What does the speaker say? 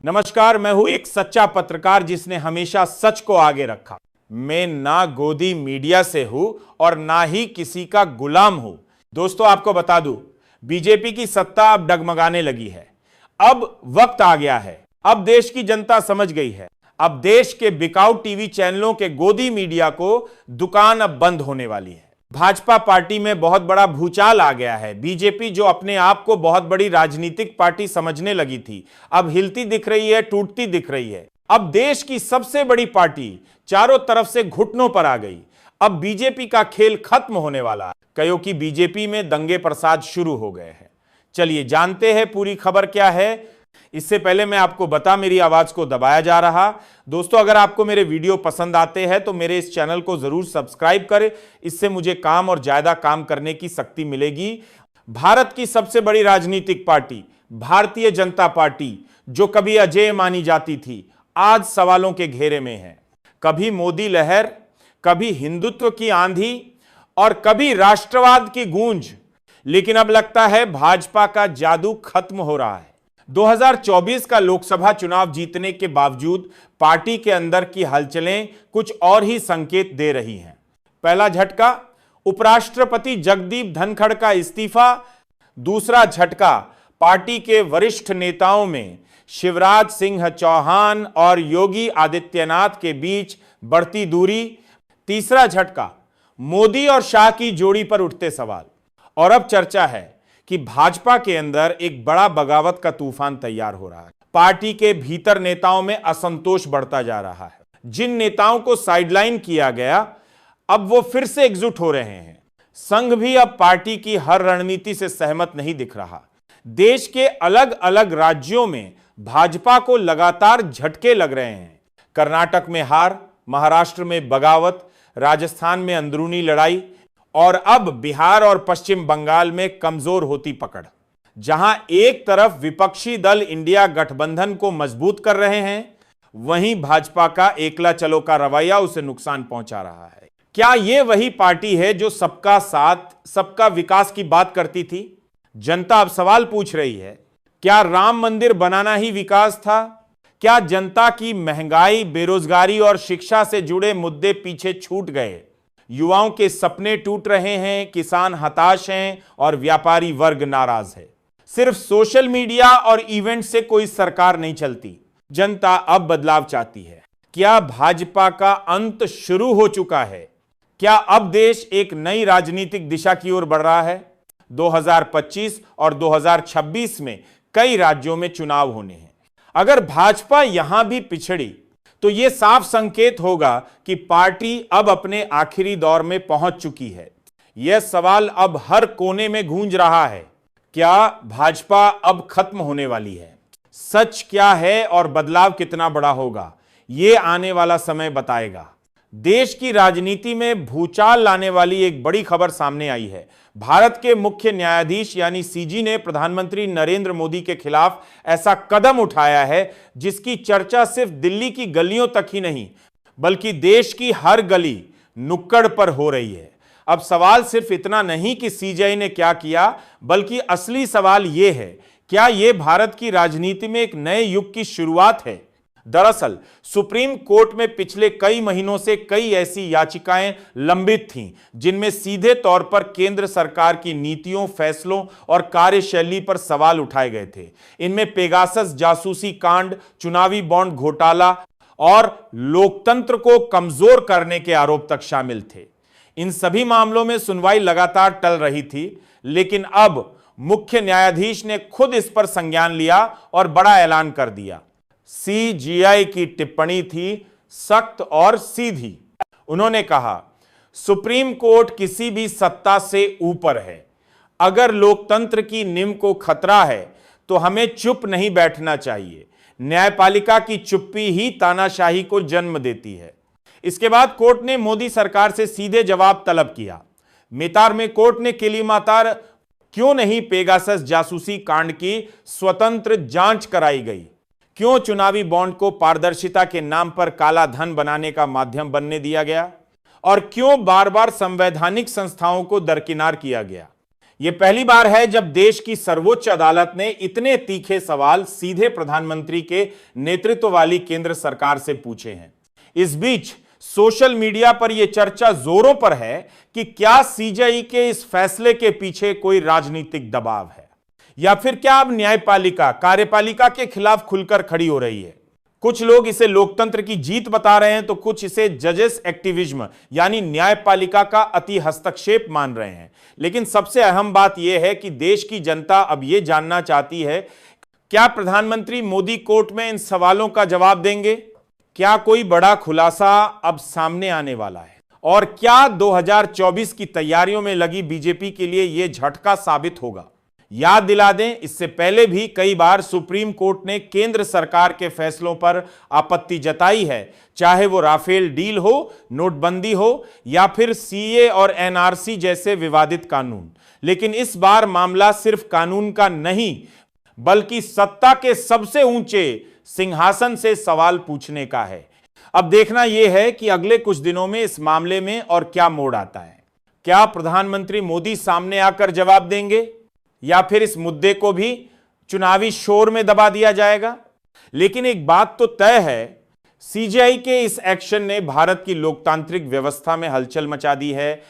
नमस्कार, मैं हूं एक सच्चा पत्रकार जिसने हमेशा सच को आगे रखा। मैं ना गोदी मीडिया से हूं और ना ही किसी का गुलाम हूं। दोस्तों, आपको बता दूं, बीजेपी की सत्ता अब डगमगाने लगी है। अब वक्त आ गया है। अब देश की जनता समझ गई है। अब देश के बिकाऊ टीवी चैनलों के गोदी मीडिया को दुकान अब बंद होने वाली है। भाजपा पार्टी में बहुत बड़ा भूचाल आ गया है। बीजेपी जो अपने आप को बहुत बड़ी राजनीतिक पार्टी समझने लगी थी, अब हिलती दिख रही है, टूटती दिख रही है। अब देश की सबसे बड़ी पार्टी चारों तरफ से घुटनों पर आ गई। अब बीजेपी का खेल खत्म होने वाला है, क्योंकि बीजेपी में दंगे प्रसाद शुरू हो गए हैं। चलिए जानते हैं पूरी खबर क्या है। इससे पहले मैं आपको बता, मेरी आवाज को दबाया जा रहा। दोस्तों, अगर आपको मेरे वीडियो पसंद आते हैं तो मेरे इस चैनल को जरूर सब्सक्राइब करें। इससे मुझे काम और ज्यादा काम करने की शक्ति मिलेगी। भारत की सबसे बड़ी राजनीतिक पार्टी भारतीय जनता पार्टी, जो कभी अजेय मानी जाती थी, आज सवालों के घेरे में है। कभी मोदी लहर, कभी हिंदुत्व की आंधी और कभी राष्ट्रवाद की गूंज, लेकिन अब लगता है भाजपा का जादू खत्म हो रहा है। 2024 का लोकसभा चुनाव जीतने के बावजूद पार्टी के अंदर की हलचलें कुछ और ही संकेत दे रही हैं। पहला झटका, उपराष्ट्रपति जगदीप धनखड़ का इस्तीफा। दूसरा झटका, पार्टी के वरिष्ठ नेताओं में शिवराज सिंह चौहान और योगी आदित्यनाथ के बीच बढ़ती दूरी। तीसरा झटका, मोदी और शाह की जोड़ी पर उठते सवाल। और अब चर्चा है कि भाजपा के अंदर एक बड़ा बगावत का तूफान तैयार हो रहा है। पार्टी के भीतर नेताओं में असंतोष बढ़ता जा रहा है। जिन नेताओं को साइडलाइन किया गया, अब वो फिर से एकजुट हो रहे हैं। संघ भी अब पार्टी की हर रणनीति से सहमत नहीं दिख रहा। देश के अलग अलग राज्यों में भाजपा को लगातार झटके लग रहे हैं। कर्नाटक में हार, महाराष्ट्र में बगावत, राजस्थान में अंदरूनी लड़ाई और अब बिहार और पश्चिम बंगाल में कमजोर होती पकड़। जहां एक तरफ विपक्षी दल इंडिया गठबंधन को मजबूत कर रहे हैं, वहीं भाजपा का एकला चलो का रवैया उसे नुकसान पहुंचा रहा है। क्या यह वही पार्टी है जो सबका साथ, सबका विकास की बात करती थी? जनता अब सवाल पूछ रही है, क्या राम मंदिर बनाना ही विकास था? क्या जनता की महंगाई, बेरोजगारी और शिक्षा से जुड़े मुद्दे पीछे छूट गए? युवाओं के सपने टूट रहे हैं, किसान हताश हैं और व्यापारी वर्ग नाराज है। सिर्फ सोशल मीडिया और इवेंट से कोई सरकार नहीं चलती। जनता अब बदलाव चाहती है। क्या भाजपा का अंत शुरू हो चुका है? क्या अब देश एक नई राजनीतिक दिशा की ओर बढ़ रहा है? 2025 और 2026 में कई राज्यों में चुनाव होने हैं। अगर भाजपा यहां भी पिछड़ी तो यह साफ संकेत होगा कि पार्टी अब अपने आखिरी दौर में पहुंच चुकी है। यह सवाल अब हर कोने में गूंज रहा है, क्या भाजपा अब खत्म होने वाली है? सच क्या है और बदलाव कितना बड़ा होगा, यह आने वाला समय बताएगा। देश की राजनीति में भूचाल लाने वाली एक बड़ी खबर सामने आई है। भारत के मुख्य न्यायाधीश यानी सीजी ने प्रधानमंत्री नरेंद्र मोदी के खिलाफ ऐसा कदम उठाया है जिसकी चर्चा सिर्फ दिल्ली की गलियों तक ही नहीं, बल्कि देश की हर गली नुक्कड़ पर हो रही है। अब सवाल सिर्फ इतना नहीं कि सीजीआई ने क्या किया, बल्कि असली सवाल यह है, क्या यह भारत की राजनीति में एक नए युग की शुरुआत है? दरअसल सुप्रीम कोर्ट में पिछले कई महीनों से कई ऐसी याचिकाएं लंबित थीं, जिनमें सीधे तौर पर केंद्र सरकार की नीतियों, फैसलों और कार्यशैली पर सवाल उठाए गए थे। इनमें पेगासस जासूसी कांड, चुनावी बॉन्ड घोटाला और लोकतंत्र को कमजोर करने के आरोप तक शामिल थे। इन सभी मामलों में सुनवाई लगातार टल रही थी, लेकिन अब मुख्य न्यायाधीश ने खुद इस पर संज्ञान लिया और बड़ा ऐलान कर दिया। सीजीआई की टिप्पणी थी सख्त और सीधी। उन्होंने कहा, सुप्रीम कोर्ट किसी भी सत्ता से ऊपर है। अगर लोकतंत्र की नींव को खतरा है तो हमें चुप नहीं बैठना चाहिए। न्यायपालिका की चुप्पी ही तानाशाही को जन्म देती है। इसके बाद कोर्ट ने मोदी सरकार से सीधे जवाब तलब किया। मितार में कोर्ट ने केलीमातार क्यों नहीं पेगासस जासूसी कांड की स्वतंत्र जांच कराई गई? क्यों चुनावी बॉन्ड को पारदर्शिता के नाम पर काला धन बनाने का माध्यम बनने दिया गया? और क्यों बार बार संवैधानिक संस्थाओं को दरकिनार किया गया? यह पहली बार है जब देश की सर्वोच्च अदालत ने इतने तीखे सवाल सीधे प्रधानमंत्री के नेतृत्व वाली केंद्र सरकार से पूछे हैं। इस बीच सोशल मीडिया पर यह चर्चा जोरों पर है कि क्या सीजेआई के इस फैसले के पीछे कोई राजनीतिक दबाव है, या फिर क्या अब न्यायपालिका कार्यपालिका के खिलाफ खुलकर खड़ी हो रही है। कुछ लोग इसे लोकतंत्र की जीत बता रहे हैं तो कुछ इसे जजेस एक्टिविज्म यानी न्यायपालिका का अति हस्तक्षेप मान रहे हैं। लेकिन सबसे अहम बात यह है कि देश की जनता अब यह जानना चाहती है, क्या प्रधानमंत्री मोदी कोर्ट में इन सवालों का जवाब देंगे? क्या कोई बड़ा खुलासा अब सामने आने वाला है? और क्या 2024 की तैयारियों में लगी बीजेपी के लिए यह झटका साबित होगा? याद दिला दें, इससे पहले भी कई बार सुप्रीम कोर्ट ने केंद्र सरकार के फैसलों पर आपत्ति जताई है, चाहे वो राफेल डील हो, नोटबंदी हो या फिर सीए और एनआरसी जैसे विवादित कानून। लेकिन इस बार मामला सिर्फ कानून का नहीं, बल्कि सत्ता के सबसे ऊंचे सिंहासन से सवाल पूछने का है। अब देखना यह है कि अगले कुछ दिनों में इस मामले में और क्या मोड़ आता है। क्या प्रधानमंत्री मोदी सामने आकर जवाब देंगे, या फिर इस मुद्दे को भी चुनावी शोर में दबा दिया जाएगा? लेकिन एक बात तो तय है, सीजेआई के इस एक्शन ने भारत की लोकतांत्रिक व्यवस्था में हलचल मचा दी है।